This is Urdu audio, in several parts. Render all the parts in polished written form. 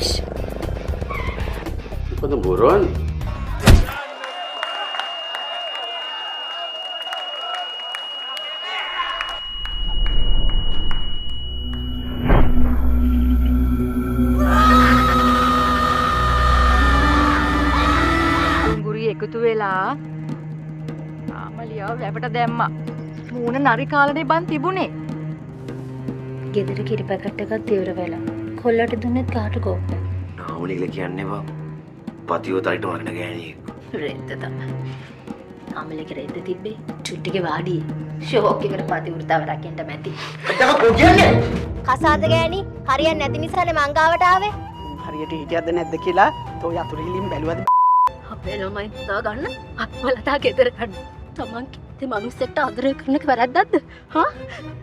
Crash. මොකද බොරවන්නේ? ගුරුයි එකතු වෙලා ආමලියව වැවට දැම්මා. මූණ නරි කාලනේ බන් තිබුණේ. ගෙදර කිරි පැකට් එකක් තියුර වෙලා. කොල්ලට දුන්නෙත් කාට කෝප්ප. නාමලි කියලා කියන්නේ බා පතියෝ තරට වරන ගෑණියෙක්. රෙද්ද තමයි. ආමලේක රෙද්ද තිබ්බේ චුට්ටිගේ වාඩියේ. ෂෝක් එකට පති වෘතාව රකින්න මැති. අතක කො කියන්නේ? කසාද ගෑණි හරියන්නේ නැති නිසානේ මං ගාවට ආවේ. හරියට හිටියද නැද්ද කියලා තෝ යතුරු ගිලින් බැලුවද? අපේ ළමයි හිතා ගන්න අත්වලතා ගෙදර ගන්න. තමන් කිව්වේ මිනිස්සෙක්ට ආදරය කරන එක වැරද්දක්ද? හා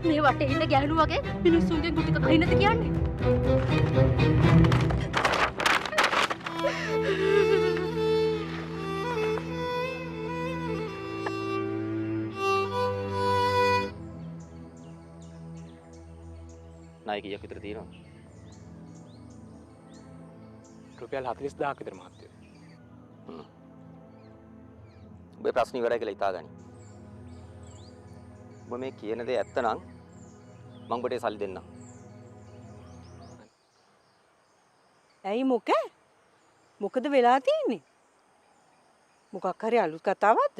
මේ වටේ ඉන්න ගෑනු වගේ මිනිස්සුන්ගෙන් ගුටික කහින්නද කියන්නේ? ණය කීයක් විතර තියෙනවද? රුපියල් 40000ක් විතර මහත්තයෝ. ඔබේ ප්‍රශ්න ඉවරයි කියලා හිතාගනි. ඔබ මේ කියන දේ ඇත්ත නම් මම ඔබට සල්ලි දෙන්නම්. ඇයි මොකද වෙලා තියෙන්නේ? මොකක් හරි අලුත් කතාවක්ද?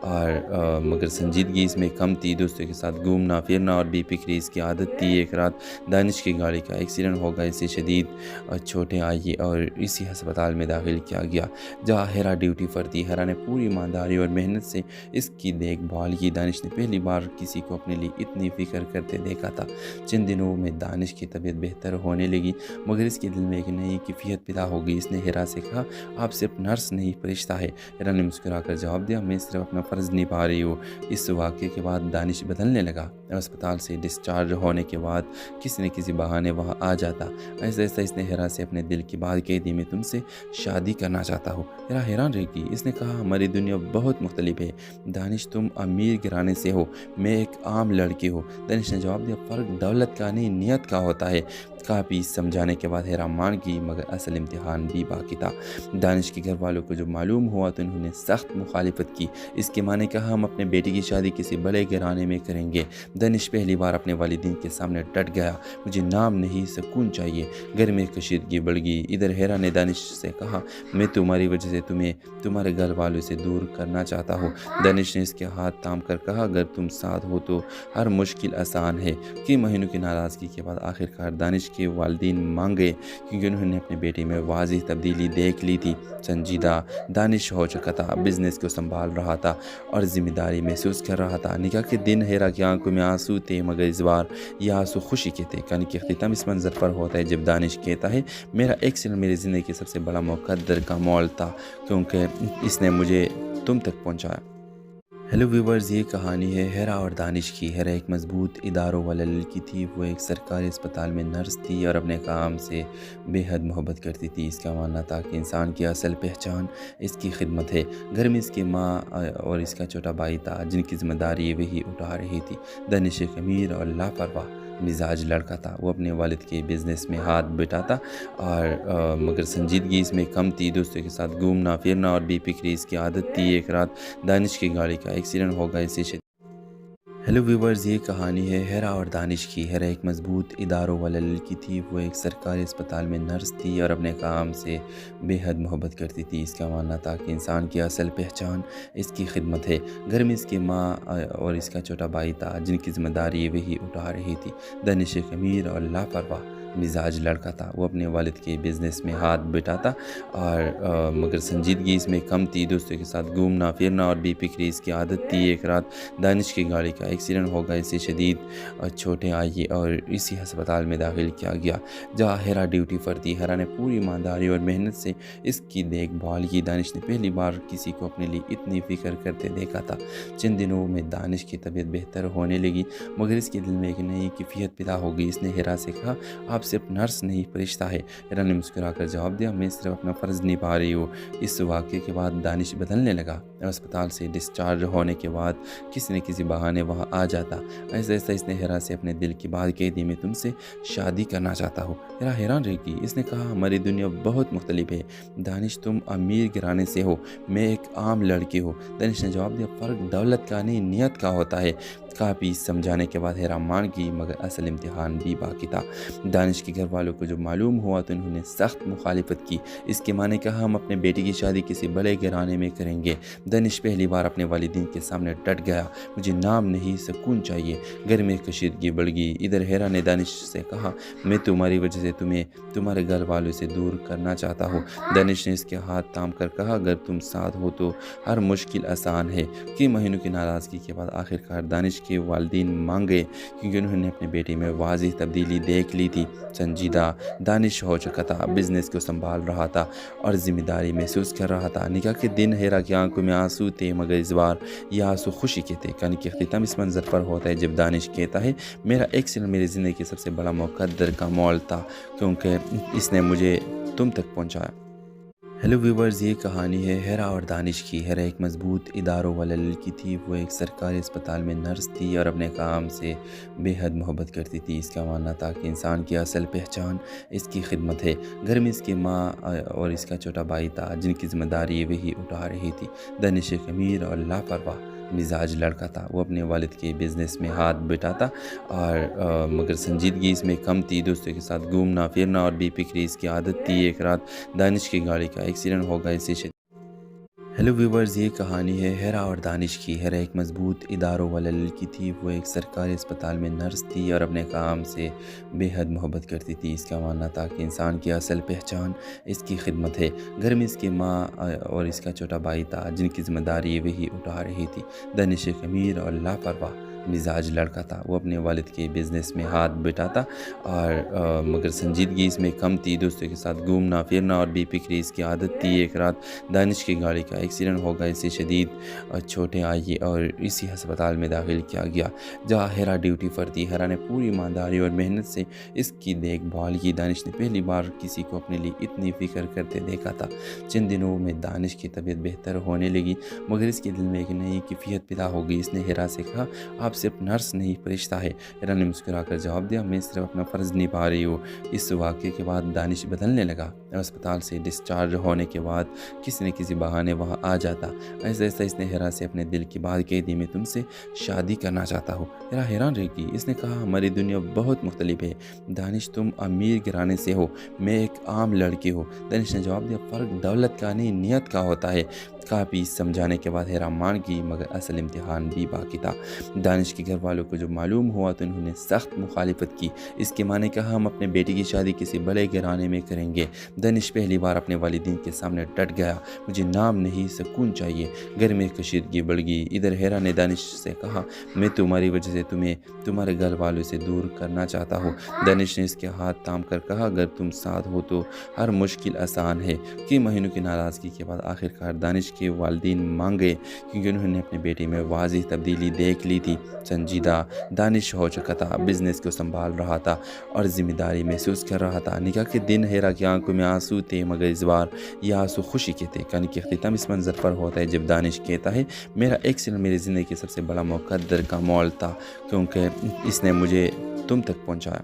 اور مگر سنجیدگی اس میں کم تھی۔ دوستوں کے ساتھ گھومنا پھرنا اور بے فکری اس کی عادت تھی۔ ایک رات دانش کی گاڑی کا ایکسیڈنٹ ہو گیا، اسے شدید چوٹیں آئی اور اسی ہسپتال میں داخل کیا گیا جہاں ہیرا ڈیوٹی پر تھی۔ ہیرا نے پوری ایمانداری اور محنت سے اس کی دیکھ بھال کی۔ دانش نے پہلی بار کسی کو اپنے لیے اتنی فکر کرتے دیکھا تھا۔ چند دنوں میں دانش کی طبیعت بہتر ہونے لگی مگر اس کے دل میں ایک نئی کیفیت پیدا ہو گئی۔ اس نے ہیرا سے کہا، آپ صرف نرس نہیں فرشتہ ہے۔ ہیرا نے مسکرا کر جواب دیا، میں صرف اپنا فرض نبھا رہی ہوں۔ اس واقعے کے بعد دانش بدلنے لگا۔ اسپتال سے ڈسچارج ہونے کے بعد کسی نہ کسی بہانے وہاں آ جاتا۔ ایسا ایسا اس نے ہیرا سے اپنے دل کی بات کہہ دی، میں تم سے شادی کرنا چاہتا ہوں۔ ہیرا حیران رہ گئی۔ اس نے کہا، ہماری دنیا بہت مختلف ہے دانش، تم امیر گھرانے سے ہو، میں ایک عام لڑکی ہوں۔ دانش نے جواب دیا، فرق دولت کا نہیں نیت کا ہوتا ہے۔ کافی سمجھانے کے بعد ہیرا مان گئی مگر اصل امتحان بھی باقی تھا۔ دانش کے گھر والوں کو جو معلوم ہوا تو انہوں نے سخت مخالفت کی۔ اس کے ماں نے کہا، ہم اپنے بیٹی کی شادی کسی بڑے گھرانے میں کریں گے۔ دانش پہلی بار اپنے والدین کے سامنے ڈٹ گیا، مجھے نام نہیں سکون چاہیے۔ گھر میں کشیدگی بڑھ گئی۔ ادھر ہیرا نے دانش سے کہا، میں تمہاری وجہ سے تمہیں تمہارے گھر والوں سے دور کرنا چاہتا ہوں۔ دانش نے اس کے ہاتھ تھام کر کہا، اگر تم ساتھ ہو تو ہر مشکل آسان ہے۔ کئی مہینوں کی ناراضگی کے بعد آخرکار دانش کے والدین مان گئے کیونکہ انہوں نے اپنے بیٹے میں واضح تبدیلی دیکھ لی تھی۔ سنجیدہ دانش ہو چکا تھا، بزنس کو سنبھال رہا تھا اور ذمہ داری محسوس کر رہا تھا۔ نکاح کے دن ہیرا کی آنکھوں میں آنسو تھے مگر اس بار یہ آنسو خوشی کے تھے۔ کہانی کی اختتام اس منظر پر ہوتا ہے جب دانش کہتا ہے، میرا ایکسیڈنٹ میری زندگی کا سب سے بڑا مقدر کا مول تھا کیونکہ اس نے مجھے تم تک پہنچایا۔ ہیلو ویورز، یہ کہانی ہے ہیرا اور دانش کی۔ ہیرا ایک مضبوط اداروں والا لڑکی تھی، وہ ایک سرکاری اسپتال میں نرس تھی اور اپنے کام سے بے حد محبت کرتی تھی۔ اس کا ماننا تھا کہ انسان کی اصل پہچان اس کی خدمت ہے۔ گھر میں اس کی ماں اور اس کا چھوٹا بھائی تھا جن کی ذمہ داری وہی اٹھا رہی تھی۔ دانش ایک امیر اور لاپرواہ مزاج لڑکا تھا، وہ اپنے والد کے بزنس میں ہاتھ بٹاتا اور مگر سنجیدگی اس میں کم تھی۔ دوستوں کے ساتھ گھومنا پھرنا اور بے فکری اس کی عادت تھی۔ ایک رات دانش کی گاڑی کا ایکسیڈنٹ ہو گیا، اسے ہیلو ویورز، یہ کہانی ہے ہیرا اور دانش کی۔ ہیرا ایک مضبوط اداروں والا لڑکی تھی، وہ ایک سرکاری اسپتال میں نرس تھی اور اپنے کام سے بے حد محبت کرتی تھی۔ اس کا ماننا تھا کہ انسان کی اصل پہچان اس کی خدمت ہے۔ گھر میں اس کی ماں اور اس کا چھوٹا بھائی تھا جن کی ذمہ داری وہی اٹھا رہی تھی۔ دانش ایک امیر اور لاپرواہ مزاج لڑکا تھا، وہ اپنے والد کے بزنس میں ہاتھ بٹاتا اور مگر سنجیدگی اس میں کم تھی۔ دوستوں کے ساتھ گھومنا پھرنا اور بے فکری اس کی عادت تھی۔ ایک رات دانش کی گاڑی کا ایکسیڈنٹ ہو گیا، اسے شدید چوٹیں آئی اور اسی ہسپتال میں داخل کیا گیا جہاں ہیرا ڈیوٹی پر تھی۔ ہیرا نے پوری ایمانداری اور محنت سے اس کی دیکھ بھال کی۔ دانش نے پہلی بار کسی کو اپنے لیے اتنی فکر کرتے دیکھا تھا۔ چند دنوں میں دانش کی طبیعت بہتر ہونے لگی مگر اس کے دل میں ایک نئی کیفیت پیدا ہو گئی۔ اس نے ہیرا سے کہا، آپ صرف نرس نہیں فرشتہ ہے۔ ہیرا نے مسکرا کر جواب دیا، میں صرف اپنا فرض نبھا رہی ہوں۔ اس واقعے کے بعد دانش بدلنے لگا۔ اسپتال سے ڈسچارج ہونے کے بعد کسی نہ کسی بہانے وہاں آ جاتا۔ ایسا ایسا اس نے ہیرا سے اپنے دل کی بات کہہ دی، میں تم سے شادی کرنا چاہتا ہوں۔ ہیرا حیران رہ گئی۔ اس نے کہا، ہماری دنیا بہت مختلف ہے دانش، تم امیر گھرانے سے ہو، میں ایک عام لڑکی ہوں۔ دانش نے جواب دیا، فرق دولت کا نہیں نیت کا ہوتا ہے۔ کافی سمجھانے کے بعد ہیرا مان گئی مگر اصل امتحان بھی باقی تھا۔ دانش کے گھر والوں کو جو معلوم ہوا تو انہوں نے سخت مخالفت کی۔ اس کی ماں نے کہا، ہم اپنے بیٹی کی شادی کسی بڑے گھرانے میں کریں گے۔ دانش پہلی بار اپنے والدین کے سامنے ڈٹ گیا، مجھے نام نہیں سکون چاہیے۔ گھر میں کشیدگی بڑھ گئی۔ ادھر ہیرا نے دانش سے کہا، میں تمہاری وجہ سے تمہیں تمہارے گھر والوں سے دور کرنا چاہتا ہوں۔ دانش نے اس کے ہاتھ تھام کر کہا، اگر تم ساتھ ہو تو ہر مشکل آسان ہے۔ کئی مہینوں کی ناراضگی کے بعد آخرکار دانش کے والدین مان گئے کیونکہ انہوں نے اپنے بیٹے میں واضح تبدیلی دیکھ لی تھی۔ سنجیدہ دانش ہو چکا تھا، بزنس کو سنبھال رہا تھا اور ذمہ داری محسوس کر رہا تھا۔ نکاح کے دن ہیرا کی آنکھوں میں آنسو تھے مگر اس بار یہ آنسو خوشی کے تھے۔ کہانی کی اختتام اس منظر پر ہوتا ہے جب دانش کہتا ہے، میرا ایکسیڈنٹ میری زندگی کا سب سے بڑا مقدر کا مول تھا کیونکہ اس نے مجھے تم تک پہنچایا۔ ہیلو ویورز، یہ کہانی ہے ہیرا اور دانش کی۔ ہیرا ایک مضبوط اداروں والا لڑکی تھی، وہ ایک سرکاری اسپتال میں نرس تھی اور اپنے کام سے بے حد محبت کرتی تھی۔ اس کا ماننا تھا کہ انسان کی اصل پہچان اس کی خدمت ہے۔ گھر میں اس کی ماں اور اس کا چھوٹا بھائی تھا جن کی ذمہ داری وہی اٹھا رہی تھی۔ دانش ایک امیر اور لاپرواہ مزاج لڑکا تھا، وہ اپنے والد کے بزنس میں ہاتھ بٹاتا اور مگر سنجیدگی اس میں کم تھی۔ دوستوں کے ساتھ گھومنا پھرنا اور بے فکری اس کی عادت تھی۔ ایک رات دانش کی گاڑی کا ایکسیڈنٹ ہو گیا، اسے ہیلو ویورز، یہ کہانی ہے ہیرا اور دانش کی۔ ہیرا ایک مضبوط اداروں والا لڑکی تھی، وہ ایک سرکاری اسپتال میں نرس تھی اور اپنے کام سے بے حد محبت کرتی تھی۔ اس کا ماننا تھا کہ انسان کی اصل پہچان اس کی خدمت ہے۔ گھر میں اس کی ماں اور اس کا چھوٹا بھائی تھا، جن کی ذمہ داری وہی اٹھا رہی تھی۔ دانش ایک امیر اور لاپرواہ مزاج لڑکا تھا، وہ اپنے والد کے بزنس میں ہاتھ بٹاتا اور مگر سنجیدگی اس میں کم تھی۔ دوستوں کے ساتھ گھومنا پھرنا اور بے فکری اس کی عادت تھی۔ ایک رات دانش کی گاڑی کا ایکسیڈنٹ ہو گیا، اسے شدید چوٹیں آئی اور اسی ہسپتال میں داخل کیا گیا جہاں ہیرا ڈیوٹی پر تھی۔ ہیرا نے پوری ایمانداری اور محنت سے اس کی دیکھ بھال کی۔ دانش نے پہلی بار کسی کو اپنے لیے اتنی فکر کرتے دیکھا تھا۔ چند دنوں میں دانش کی طبیعت بہتر ہونے لگی، مگر اس کے دل میں ایک نئی کیفیت پیدا ہو گئی۔ اس نے ہیرا سے کہا، آپ صرف نرس نہیں فرشتہ ہے۔ ہیرا نے مسکرا کر جواب دیا، میں صرف اپنا فرض نبھا رہی ہوں۔ اس واقعے کے بعد دانش بدلنے لگا اور اسپتال سے ڈسچارج ہونے کے بعد کسی نہ کسی بہانے وہاں آ جاتا۔ ایسا ایسا اس نے ہیرا سے اپنے دل کی بات کہہ دی، میں تم سے شادی کرنا چاہتا ہوں۔ ہیرا حیران رہ گئی۔ اس نے کہا، ہماری دنیا بہت مختلف ہے دانش، تم امیر گھرانے سے ہو، میں ایک عام لڑکی ہوں۔ دانش نے جواب دیا، فرق دولت کا نہیں نیت کا ہوتا ہے۔ کافی سمجھانے کے بعد ہیرا مان گئی، مگر اصل امتحان بھی باقی تھا۔ دانش کے گھر والوں کو جو معلوم ہوا تو انہوں نے سخت مخالفت کی۔ اس کی ماں نے کہا، ہم اپنے بیٹی کی شادی کسی بڑے گھرانے میں کریں گے۔ دانش پہلی بار اپنے والدین کے سامنے ڈٹ گیا، مجھے نام نہیں سکون چاہیے۔ گھر میں کشیدگی بڑھ گئی۔ ادھر ہیرا نے دانش سے کہا، میں تمہاری وجہ سے تمہیں تمہارے گھر والوں سے دور کرنا چاہتا ہوں۔ دانش نے اس کے ہاتھ تھام کر کہا، اگر تم ساتھ ہو تو ہر مشکل آسان ہے۔ کئی مہینوں کی ناراضگی کے بعد آخرکار دانش کے والدین مان گئے، کیونکہ انہوں نے اپنے بیٹے میں واضح تبدیلی دیکھ لی تھی۔ سنجیدہ دانش ہو چکا تھا، بزنس کو سنبھال رہا تھا اور ذمہ داری محسوس کر رہا تھا۔ نکاح کے دن ہیرا کی آنکھوں میں آنسو تھے، مگر اس بار یہ آنسو خوشی کے تھے۔ کہانی کی اختتام اس منظر پر ہوتا ہے جب دانش کہتا ہے، میرا ایکسیڈنٹ میری زندگی کا سب سے بڑا مقدر کا مول تھا، کیونکہ اس نے مجھے تم تک پہنچایا۔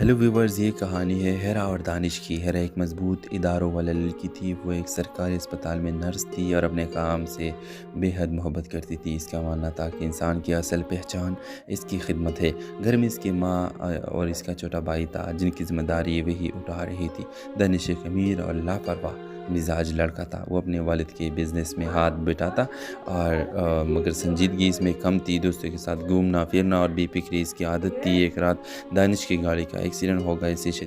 ہیلو ویورز، یہ کہانی ہے ہیرا اور دانش کی۔ ہیرا ایک مضبوط اداروں والا لڑکی تھی، وہ ایک سرکاری اسپتال میں نرس تھی اور اپنے کام سے بے حد محبت کرتی تھی۔ اس کا ماننا تھا کہ انسان کی اصل پہچان اس کی خدمت ہے۔ گھر میں اس کی ماں اور اس کا چھوٹا بھائی تھا، جن کی ذمہ داری وہی اٹھا رہی تھی۔ دانش ایک امیر اور لاپرواہ مزاج لڑکا تھا، وہ اپنے والد کے بزنس میں ہاتھ بٹاتا اور مگر سنجیدگی اس میں کم تھی۔ دوستوں کے ساتھ گھومنا پھرنا اور بے فکری اس کی عادت تھی۔ ایک رات دانش کی گاڑی کا ایکسیڈنٹ ہو گیا، اسے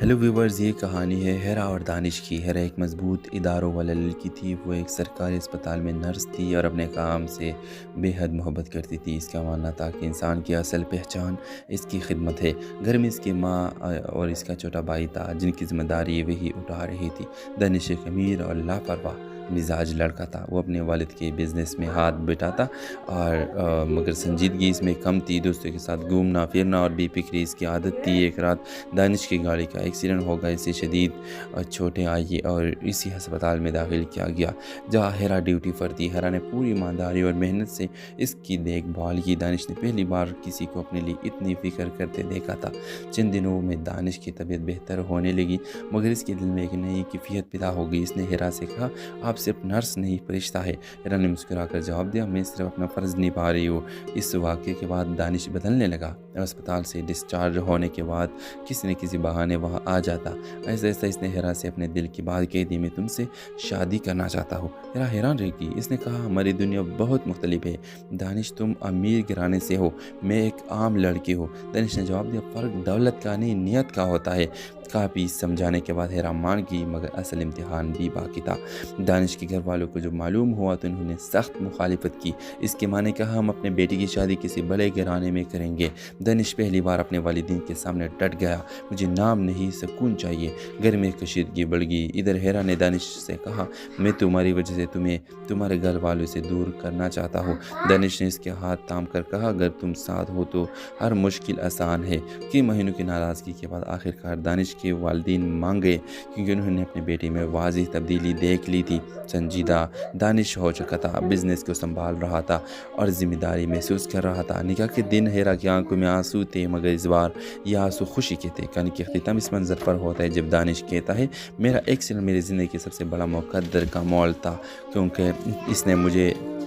ہیلو ویورز، یہ کہانی ہے ہیرا اور دانش کی۔ ہیرا ایک مضبوط اداروں والا لڑکی تھی، وہ ایک سرکاری اسپتال میں نرس تھی اور اپنے کام سے بے حد محبت کرتی تھی۔ اس کا ماننا تھا کہ انسان کی اصل پہچان اس کی خدمت ہے۔ گھر میں اس کی ماں اور اس کا چھوٹا بھائی تھا، جن کی ذمہ داری وہی اٹھا رہی تھی۔ دانش ایک امیر اور لاپرواہ مزاج لڑکا تھا، وہ اپنے والد کے بزنس میں ہاتھ بٹاتا اور مگر سنجیدگی اس میں کم تھی۔ دوستوں کے ساتھ گھومنا پھرنا اور بے فکری اس کی عادت تھی۔ ایک رات دانش کی گاڑی کا ایکسیڈنٹ ہو گیا، اسے شدید چوٹیں آئی اور اسی ہسپتال میں داخل کیا گیا جہاں ہیرا ڈیوٹی پر تھی۔ ہیرا نے پوری ایمانداری اور محنت سے اس کی دیکھ بھال کی۔ دانش نے پہلی بار کسی کو اپنے لیے اتنی فکر کرتے دیکھا تھا۔ چند دنوں میں دانش کی طبیعت بہتر ہونے لگی، مگر اس کے دل میں ایک نئی کیفیت پیدا ہو گئی۔ اس نے ہیرا سے کہا، آپ صرف نرس نہیں فرشتہ ہے۔ ہیرا نے مسکرا کر جواب دیا، میں صرف اپنا فرض نبھا رہی ہوں۔ اس واقعے کے بعد دانش بدلنے لگا اور اسپتال سے ڈسچارج ہونے کے بعد کسی نہ کسی بہانے وہاں آ جاتا۔ ایسا ایسا اس نے ہیرا سے اپنے دل کی بات کہہ دی، میں تم سے شادی کرنا چاہتا ہوں۔ ہیرا حیران رہ گئی۔ اس نے کہا، ہماری دنیا بہت مختلف ہے دانش، تم امیر گھرانے سے ہو، میں ایک عام لڑکی ہوں۔ دانش نے جواب دیا، فرق دولت کا نہیں نیت کا ہوتا ہے۔ کافی سمجھانے کے بعد ہیرا مان گئی، مگر اصل امتحان بھی باقی تھا۔ دانش کے گھر والوں کو جو معلوم ہوا تو انہوں نے سخت مخالفت کی۔ اس کی ماں نے کہا، ہم اپنے بیٹی کی شادی کسی بڑے گھرانے میں کریں گے۔ دانش پہلی بار اپنے والدین کے سامنے ڈٹ گیا، مجھے نام نہیں سکون چاہیے۔ گھر میں کشیدگی بڑھ گئی۔ ادھر ہیرا نے دانش سے کہا، میں تمہاری وجہ سے تمہیں تمہارے گھر والوں سے دور کرنا چاہتا ہوں۔ دانش نے اس کے ہاتھ تھام کر کہا، اگر تم ساتھ ہو تو ہر مشکل آسان ہے۔ کئی مہینوں کی ناراضگی کے بعد آخرکار دانش کے والدین مان گئے، کیونکہ انہوں نے اپنے بیٹے میں واضح تبدیلی دیکھ لی تھی۔ سنجیدہ دانش ہو چکا تھا، بزنس کو سنبھال رہا تھا اور ذمہ داری محسوس کر رہا تھا۔ نکاح کے دن ہیرا کی آنکھوں میں آنسو تھے، مگر اس بار یہ آنسو خوشی کے تھے۔ کہانی کی اختتام اس منظر پر ہوتا ہے جب دانش کہتا ہے، میرا ایکسیڈنٹ میری زندگی کا سب سے بڑا مقدر کا مول تھا، کیونکہ اس نے مجھے